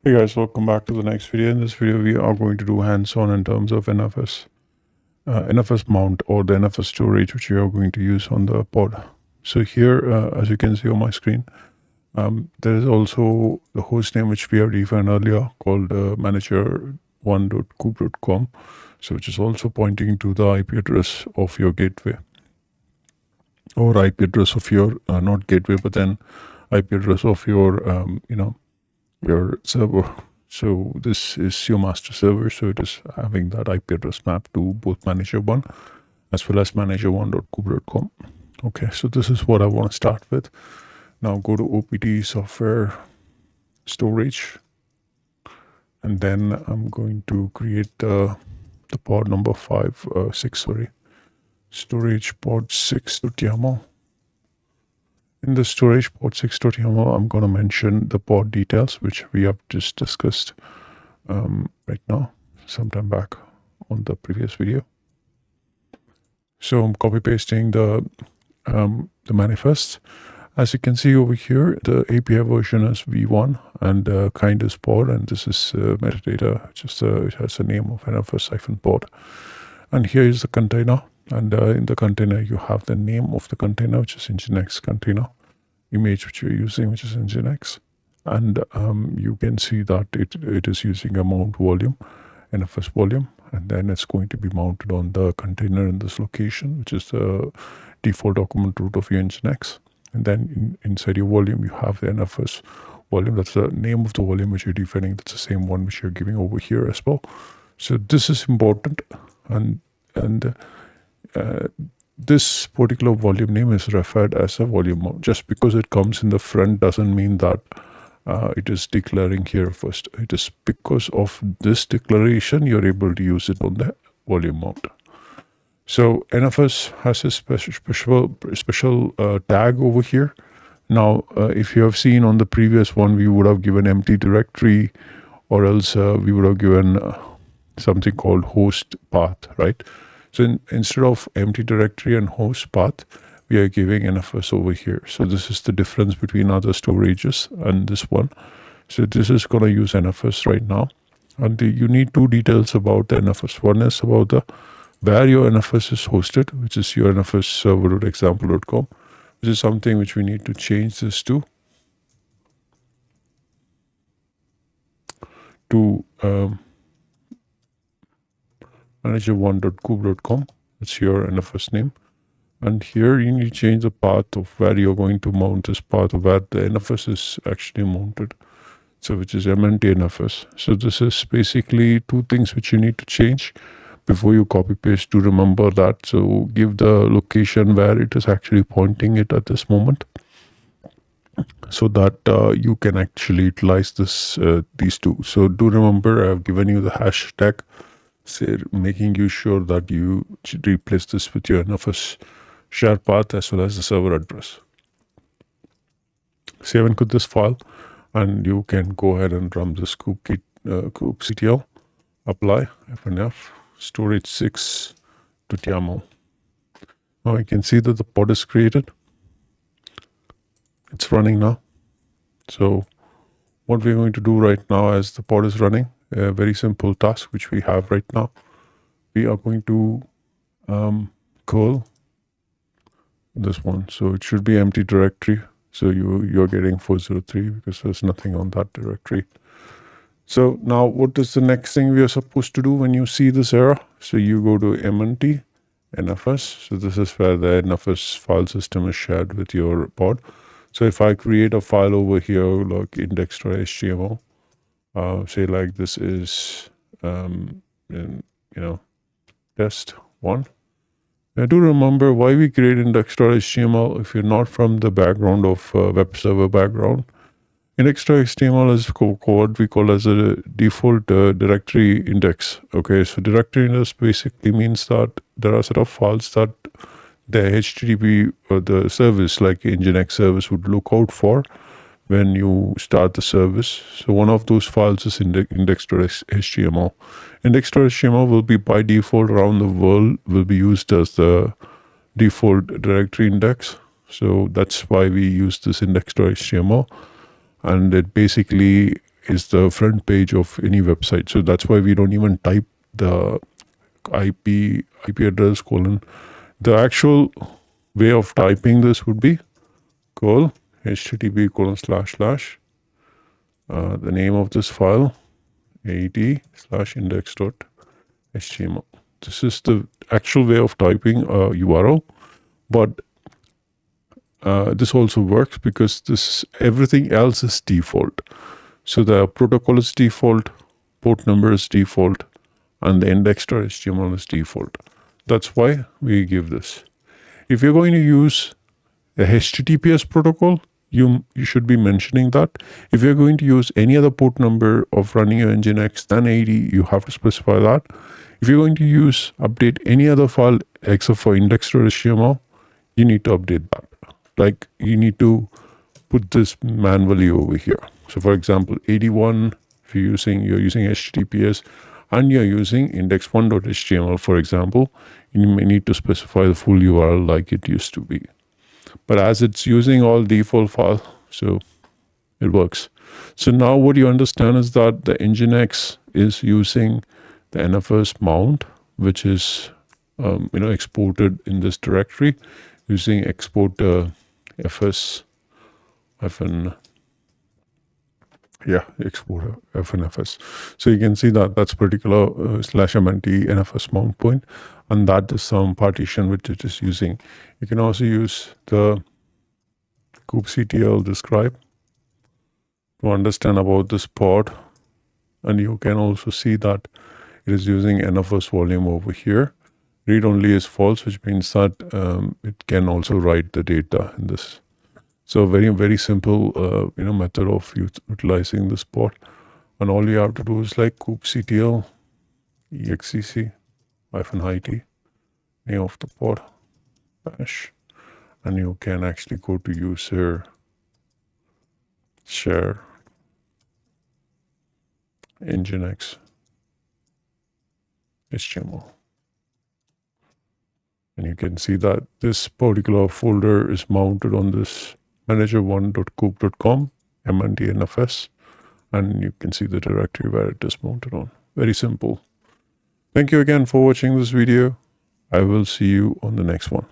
Hey guys, welcome back to the next video. In this video, we are going to do hands-on in terms of NFS mount or the NFS storage, which we are going to use on the pod. So here, as you can see on my screen, there is also the host name which we have defined earlier called manager1.kube.com. So which is also pointing to the IP address of your gateway or IP address of your, not gateway, but then IP address of your, your server. So this is your master server. So it is having that IP address map to both manager1 as well as manager1.kube.com. Okay, so this is what I want to start with. Now go to OPT software storage, and then I'm going to create the pod number 6, storage pod 6.yaml. In the storage pod 6.yaml, I'm going to mention the pod details, which we have just discussed right now, sometime back on the previous video. So I'm copy pasting the manifest. As you can see over here, the API version is v1 and kind is pod, and this is metadata. It has a name of NFS-pod. And here is the container. And in the container, you have the name of the container, which is Nginx container, image which you're using, which is Nginx. And you can see that it is using a mount volume, NFS volume, and then it's going to be mounted on the container in this location, which is the default document root of your Nginx. And then inside your volume, you have the NFS volume. That's the name of the volume which you're defining. That's the same one which you're giving over here as well. So this is important, and this particular volume name is referred as a volume mount. Just because it comes in the front doesn't mean that it is declaring here first. It is because of this declaration you're able to use it on the volume mount. So NFS has a special tag over here. Now, if you have seen on the previous one, we would have given empty directory, or else we would have given something called host path, right? So instead of empty directory and host path, we are giving NFS over here. So this is the difference between other storages and this one. So this is going to use NFS right now. And you need two details about the NFS. One is about the where your NFS is hosted, which is your NFS server.example.com, which is something which we need to change this to manager1.kube.com. It's your NFS name. And here you need to change the path of where you're going to mount this path of where the NFS is actually mounted. So which is MNT NFS. So this is basically two things which you need to change before you copy paste to remember that. So give the location where it is actually pointing it at this moment, so that you can actually utilize this these two. So do remember, I have given you the hashtag, making you sure that you should replace this with your NFS share path as well as the server address. Save and quit this file, and you can go ahead and run this kubectl, apply fnf storage 6.yaml. Now you can see that the pod is created. It's running now. So what we're going to do right now as the pod is running, a very simple task which we have right now. We are going to curl this one. So it should be empty directory. So you're getting 403 because there's nothing on that directory. So now what is the next thing we are supposed to do when you see this error? So you go to MNT NFS. So this is where the NFS file system is shared with your pod. So if I create a file over here like index.html, say like this is test one. Now do remember why we create index.html. If you're not from the background of web server background, index.html is what we call as a default directory index. Okay, so directory index basically means that there are a set of files that the HTTP or the service like Nginx service would look out for when you start the service. So one of those files is index.html. Index.html will be by default around the world will be used as the default directory index. So that's why we use this index.html. And it basically is the front page of any website. So that's why we don't even type the IP address colon. The actual way of typing this would be call http // the name of this file ad/index.html. This is the actual way of typing a URL, but this also works because everything else is default. So the protocol is default, port number is default, and the index.html is default. That's why we give this. If you're going to use a HTTPS protocol, you should be mentioning that. If you're going to use any other port number of running your Nginx than 80, you have to specify that. If you're going to update any other file except for index.html, you need to update that. Like you need to put this manually over here. So for example, 81, if you're using HTTPS and you're using index1.html, for example, you may need to specify the full URL like it used to be. But as it's using all default file, so it works. So now what you understand is that the Nginx is using the NFS mount, which is exported in this directory using export fs export fnfs. So you can see that that's particular /mnt NFS mount point, and that is some partition which it is using. You can also use the kubectl describe to understand about this pod, and you can also see that it is using NFS volume over here. Read only is false, which means that it can also write the data in this. So very, very simple method of utilizing this pod. And all you have to do is like kubectl exec -it, name of the pod, bash, and you can actually go to user share Nginx HTML. And you can see that this particular folder is mounted on this manager1.kube.com mntnfs, and you can see the directory where it is mounted on. Very simple. Thank you again for watching this video. I will see you on the next one.